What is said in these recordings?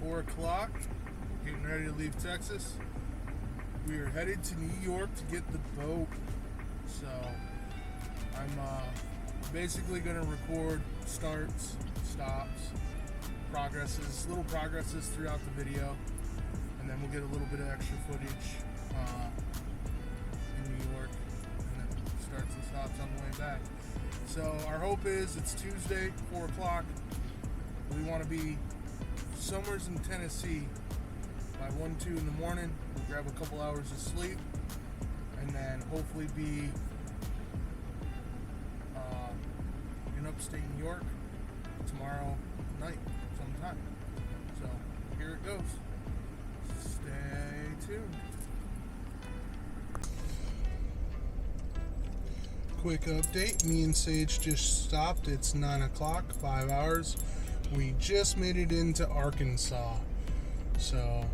4 o'clock, getting ready to leave Texas. We are headed to New York to get the boat. So I'm basically going to record starts, stops, little progresses throughout the video, and then we'll get a little bit of extra footage in New York, and then starts and stops on the way back. So our hope is it's Tuesday, 4 o'clock. We want to be somewhere in Tennessee by 1, 2 in the morning. We'll grab a couple hours of sleep, and then hopefully be in upstate New York tomorrow night sometime. So here it goes. Stay tuned. Quick update, me and Sage just stopped. It's 9 o'clock, 5 hours. We just made it into Arkansas. So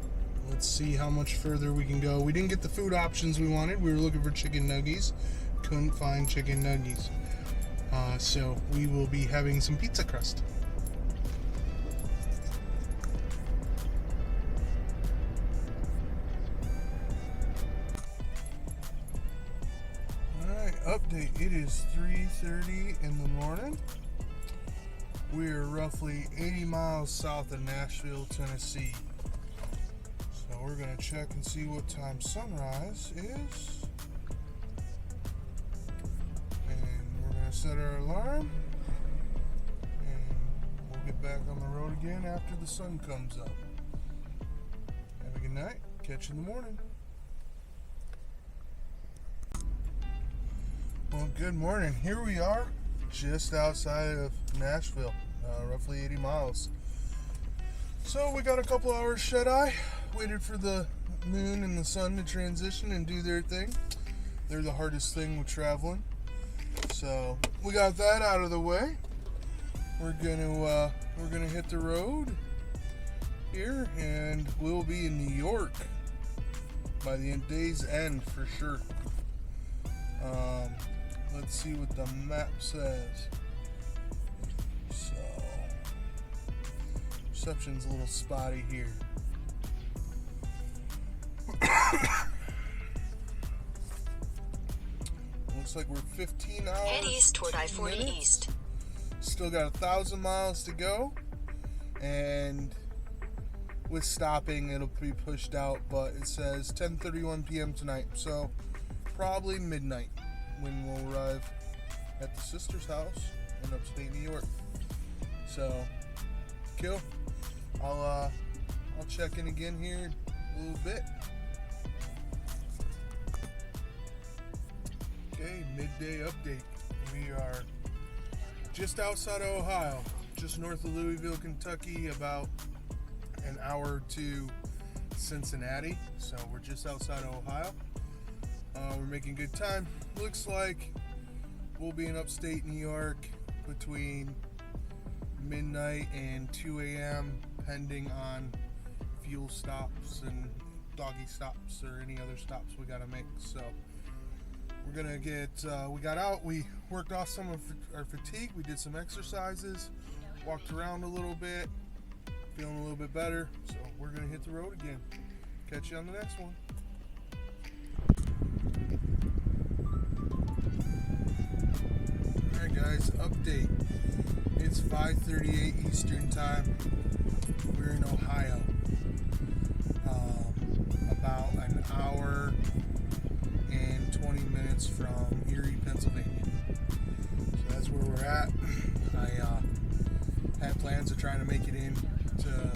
let's see how much further we can go. We didn't get the food options we wanted. We were looking for chicken nuggies. Couldn't find chicken nuggies. So we will be having some pizza crust. Alright, update. It is 3:30 in the morning. We are roughly 80 miles south of Nashville, Tennessee. So we're going to check and see what time sunrise is. And we're going to set our alarm. And we'll get back on the road again after the sun comes up. Have a good night. Catch you in the morning. Well, good morning. Here we are, just outside of Nashville, roughly 80 miles. So we got a couple hours shut-eye, waited for the moon and the sun to transition and do their thing. They're the hardest thing with traveling. So we got that out of the way. We're gonna hit the road here, and we'll be in New York by the day's end for sure. Let's see what the map says. So, reception's a little spotty here. Looks like we're 15 hours. Head east toward I-40 East. Still got 1,000 miles to go, and with stopping, it'll be pushed out. But it says 10:31 p.m. tonight, so probably midnight when we'll arrive at the sister's house in upstate New York. So, cool. I'll check in again here in a little bit. Okay, midday update. We are just outside of Ohio, just north of Louisville, Kentucky, about an hour to Cincinnati. So we're just outside of Ohio. We're making good time. Looks like we'll be in upstate New York between midnight and 2 a.m. pending on fuel stops and doggy stops or any other stops we gotta make. So we're gonna get, we got out, we worked off some of our fatigue, we did some exercises, walked around a little bit, feeling a little bit better. So we're gonna hit the road again. Catch you on the next one. Alright guys, update. It's 5:38 Eastern time. We're in Ohio. About an hour and 20 minutes from Erie, Pennsylvania. So that's where we're at. I had plans of trying to make it in to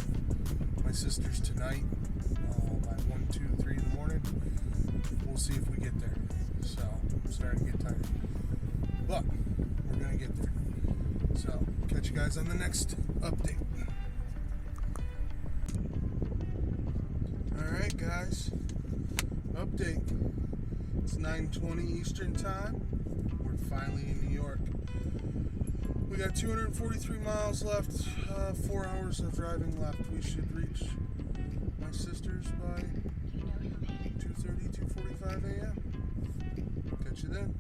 my sister's tonight by 1, 2, 3 in the morning. We'll see if we get there. So I'm starting to get tired. But we're going to get there. So catch you guys on the next update. Alright guys, update. It's 9:20 Eastern time. We're finally in New York. We got 243 miles left, 4 hours of driving left. We should reach my sister's by 2:30, 2:45 a.m. Catch you then.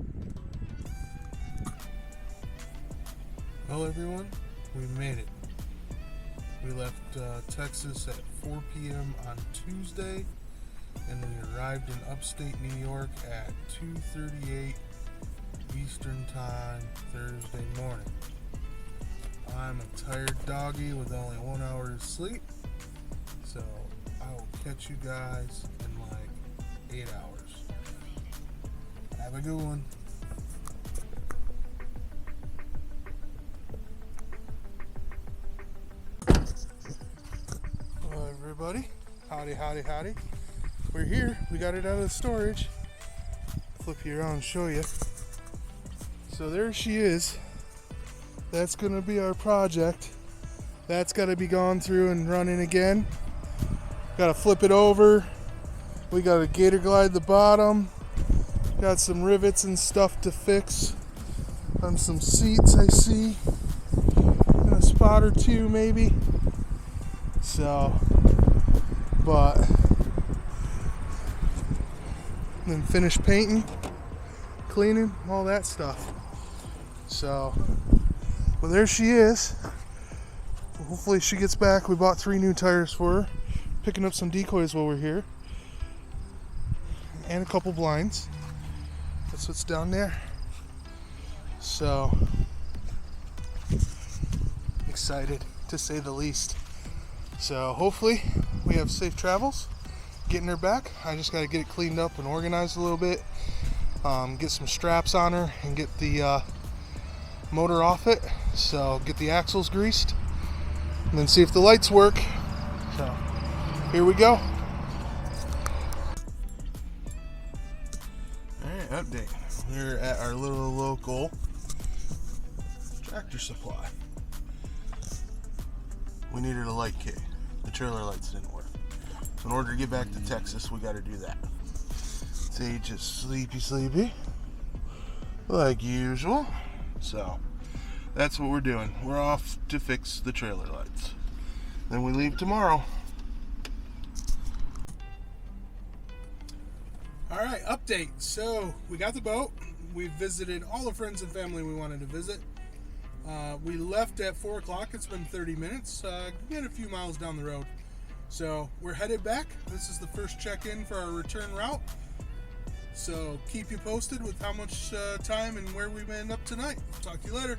Well everyone, we made it. We left Texas at 4 p.m. on Tuesday, and we arrived in upstate New York at 2:38 Eastern Time Thursday morning. I'm a tired doggy with only 1 hour of sleep, so I will catch you guys in like 8 hours. Have a good one. Hello everybody. Howdy, howdy, howdy. We're here. We got it out of the storage. Flip you around and show you. So there she is. That's gonna be our project. That's gotta be gone through and running again. Gotta flip it over. We gotta gator glide the bottom. Got some rivets and stuff to fix on some seats I see. And a spot or two maybe. So, but then finish painting, cleaning, all that stuff. So, well, there she is. Hopefully she gets back. We bought 3 new tires for her. Picking up some decoys while we're here. And a couple blinds. That's what's down there. So, excited to say the least. So hopefully we have safe travels getting her back. I just got to get it cleaned up and organized a little bit. Get some straps on her and get the motor off it. So get the axles greased and then see if the lights work. So here we go. Alright, update. We're at our little local Tractor Supply. We needed a light kit. The trailer lights didn't work. So in order to get back to Texas, we got to do that. See, just sleepy, like usual. So that's what we're doing. We're off to fix the trailer lights. Then we leave tomorrow. All right, update. So we got the boat. We visited all the friends and family we wanted to visit. We left at 4 o'clock. It's been 30 minutes. Get a few miles down the road. So we're headed back. This is the first check-in for our return route. So keep you posted with how much time and where we end up tonight. Talk to you later.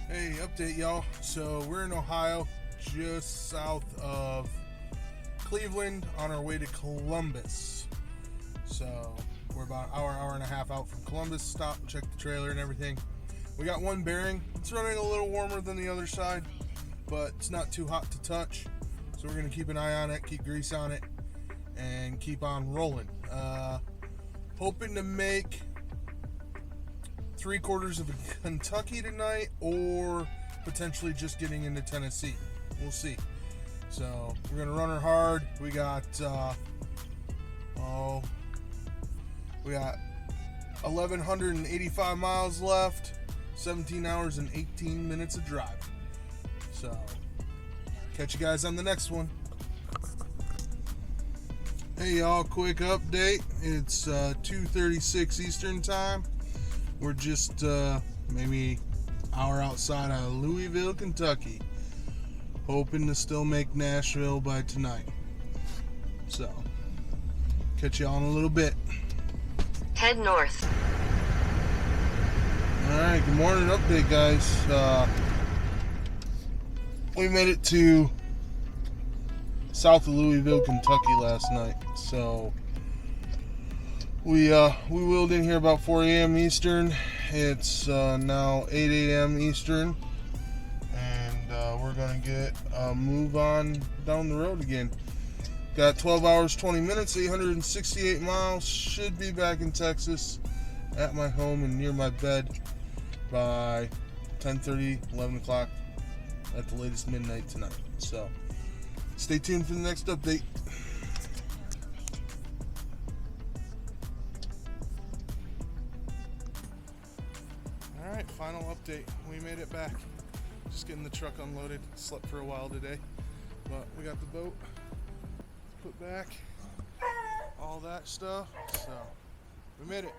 Hey, update y'all. So we're in Ohio, just south of Cleveland, on our way to Columbus. So we're about an hour and a half out from Columbus. Stop, check the trailer and everything. We got one bearing. It's running a little warmer than the other side, but it's not too hot to touch. So we're gonna keep an eye on it, keep grease on it, and keep on rolling. Hoping to make 3/4 of Kentucky tonight, or potentially just getting into Tennessee. We'll see. So we're gonna run her hard. We got 1,185 miles left, 17 hours and 18 minutes of drive. So catch you guys on the next one. Hey y'all, quick update. It's 2:36 Eastern Time. We're just maybe an hour outside of Louisville, Kentucky. Hoping to still make Nashville by tonight. So catch y'all in a little bit. Head north. Alright, good morning update, guys. We made it to south of Louisville, Kentucky last night. So we wheeled in here about 4 a.m. Eastern. It's now 8 a.m. Eastern. And we're gonna get a move on down the road again. Got 12 hours, 20 minutes, 868 miles. Should be back in Texas at my home and near my bed by 10:30, 11 o'clock at the latest midnight tonight. So stay tuned for the next update. All right, final update. We made it back. Just getting the truck unloaded. Slept for a while today, but we got the boat put back, all that stuff. So we made it.